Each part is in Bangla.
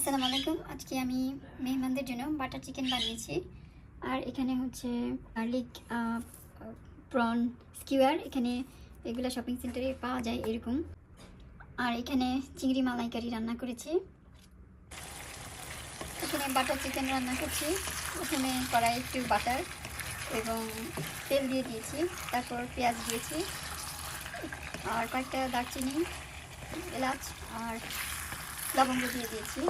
আসসালামু আলাইকুম। আজকে আমি মেহমানদের জন্য বাটার চিকেন বানিয়েছি। আর এখানে হচ্ছে গার্লিক প্রন স্কিওয়ার, এখানে এগুলো শপিং সেন্টারে পাওয়া যায় এরকম। আর এখানে চিংড়ি মালাইকারি রান্না করেছি। এখানে বাটার চিকেন রান্না করছি। প্রথমে কড়াই একটু বাটার এবং তেল দিয়ে দিয়েছি, তারপর পেঁয়াজ দিয়েছি আর কয়েকটা দারচিনি, এলাচ আর লবঙ্গ দিয়ে দিয়েছি।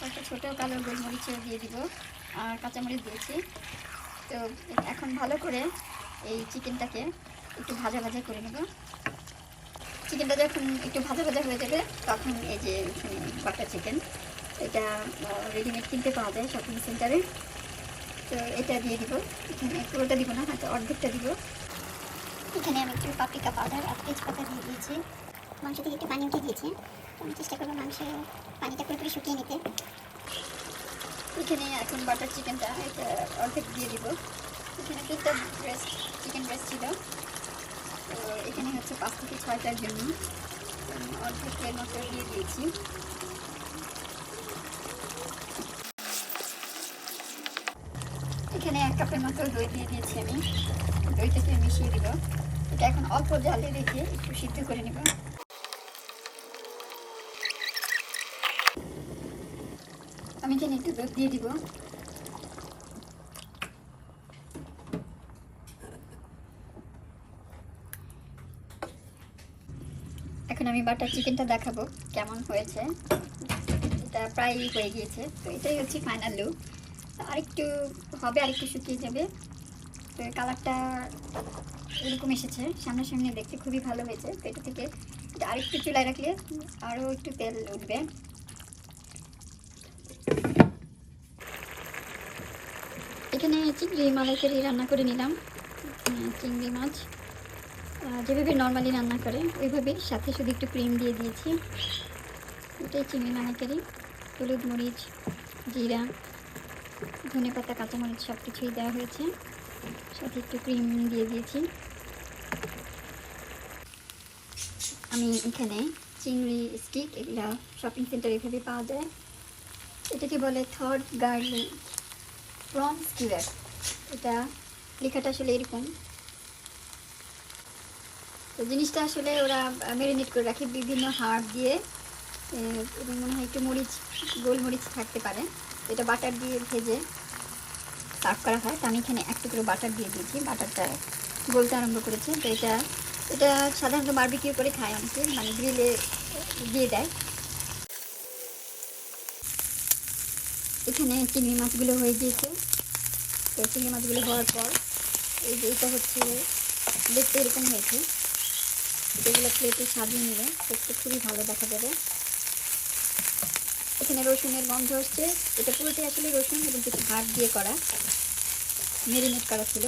কয়েকটা ছোটো কালো গোলমরিচও দিয়ে দিব আর কাঁচামরিচ দিয়েছি। তো এখন ভালো করে এই চিকেনটাকে একটু ভাজা ভাজা করে নেব। চিকেনটা যখন একটু ভাজা ভাজা হয়ে যাবে তখন এই যে বাটার চিকেন, এটা রেডিমেড কিনতে পাওয়া যায় শপিং সেন্টারে। তো এটা দিয়ে দিব, এখানে পুরোটা দিব না, হয়তো অর্ধেকটা দিব। এখানে আমি একটু পাপরিকা পাউডার আর তেজপাতা দিয়ে দিয়েছি। মাংস থেকে একটু পানি উঠে দিয়েছি। আমি চেষ্টা করবো মাংসের পানিটা পুরোপুরি শুকিয়ে নিতে। এখানে এখন বাটার চিকেনটা এটা অর্ধেক দিয়ে দিব। এখানে 2টা চিকেন ব্রেস্ট ছিল, তো এখানে হচ্ছে 5 থেকে 6টার জন্য অর্ধেকের মতো দিয়ে দিয়েছি। এখানে 1 কাপের মতো দই দিয়ে দিয়েছি আমি। দইটাকে মিশিয়ে দিব। এটা এখন অল্প জালে রেখে একটু সিদ্ধ করে নেব। আমি এখানে একটু দুধ দিয়ে দিব। এখন আমি বাটার চিকেনটা দেখাবো কেমন হয়েছে। এটা প্রায় হয়ে গিয়েছে, তো এটাই হচ্ছে ফাইনাল লুক। আরেকটু হবে, আরেকটু শুকিয়ে যাবে। তো কালারটা এরকম এসেছে, সামনাসামনি দেখতে খুবই ভালো হয়েছে। তো এটা থেকে আরেকটু চুলায় রাখলে আরও একটু তেল উঠবে। এখানে চিংড়ি মালাইকারি রান্না করে নিলাম। চিংড়ি মাছ যেভাবে নর্মালি রান্না করে ওইভাবেই, সাথে শুধু একটু ক্রিম দিয়ে দিয়েছি। এটাই চিংড়ি মালাইকারি। হলুদ, মরিচ, জিরা, ধনেপাতা, কাঁচামরিচ সব কিছুই দেওয়া হয়েছে, সাথে একটু ক্রিম দিয়ে দিয়েছি। আমি এখানে চিংড়ি স্টিক, এগুলো শপিং সেন্টার এভাবে পাওয়া যায়। এটাকে বলে থার্ড গার্লিক প্রন স্কিওয়ার। এটা লেখাটা আসলে এরকম। তো জিনিসটা আসলে ওরা ম্যারিনেট করে রাখে বিভিন্ন হার্ব দিয়ে, এবং মনে হয় একটু মরিচ, গোলমরিচ থাকতে পারে। এটা বাটার দিয়ে ভেজে সার্ভ করা হয়। তো আমি এখানে 1 টুকরো বাটার দিয়ে দিয়েছি। বাটারটা গলতে আরম্ভ করেছে। তো এটা সাধারণত বারবিকিউ করে খায় অনেকে, মানে গ্রিলে দিয়ে দেয়। এখানে চিংড়ি মাছগুলো হয়ে গিয়েছে। তো চিংড়ি মাছগুলো হওয়ার পর এই যে এটা হচ্ছে দেখতে এরকম হয়েছে। এগুলো প্লেটে সাজিয়ে নিলে দেখতে খুবই ভালো দেখা যাবে। এখানে রসুনের গন্ধ আসছে। এটা পুরোটাই আসলে রসুন এবং কিছু হাড় দিয়ে করা, ম্যারিনেট করা ছিল।